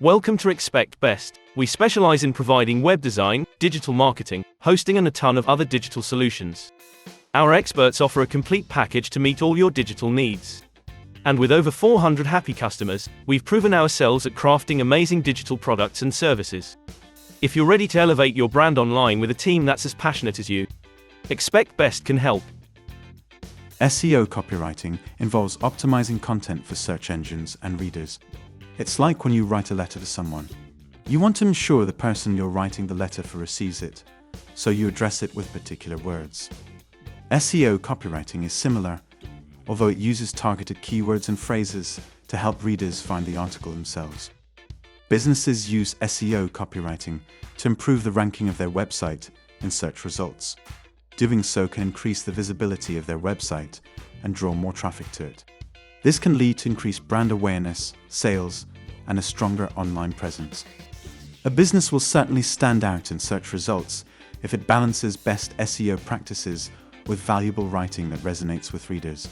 Welcome to Expect Best. We specialize in providing web design, digital marketing, hosting and a ton of other digital solutions. Our experts offer a complete package to meet all your digital needs. And with over 400 happy customers, we've proven ourselves at crafting amazing digital products and services. If you're ready to elevate your brand online with a team that's as passionate as you, Expect Best can help. SEO copywriting involves optimizing content for search engines and readers. It's like when you write a letter to someone. You want to ensure the person you're writing the letter for receives it, so you address it with particular words. SEO copywriting is similar, although it uses targeted keywords and phrases to help readers find the article themselves. Businesses use SEO copywriting to improve the ranking of their website in search results. Doing so can increase the visibility of their website and draw more traffic to it. This can lead to increased brand awareness, sales, and a stronger online presence. A business will certainly stand out in search results if it balances best SEO practices with valuable writing that resonates with readers.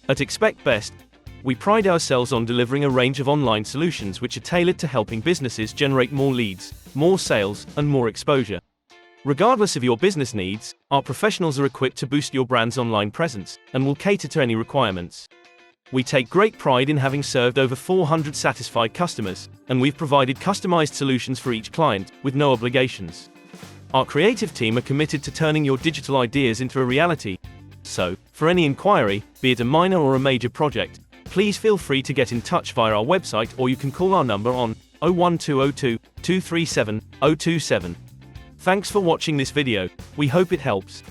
At Expect Best, we pride ourselves on delivering a range of online solutions which are tailored to helping businesses generate more leads, more sales, and more exposure. Regardless of your business needs, our professionals are equipped to boost your brand's online presence and will cater to any requirements. We take great pride in having served over 400 satisfied customers, and we've provided customized solutions for each client, with no obligations. Our creative team are committed to turning your digital ideas into a reality. So, for any inquiry, be it a minor or a major project, please feel free to get in touch via our website, or you can call our number on 01202 237 027. Thanks for watching this video. We hope it helps.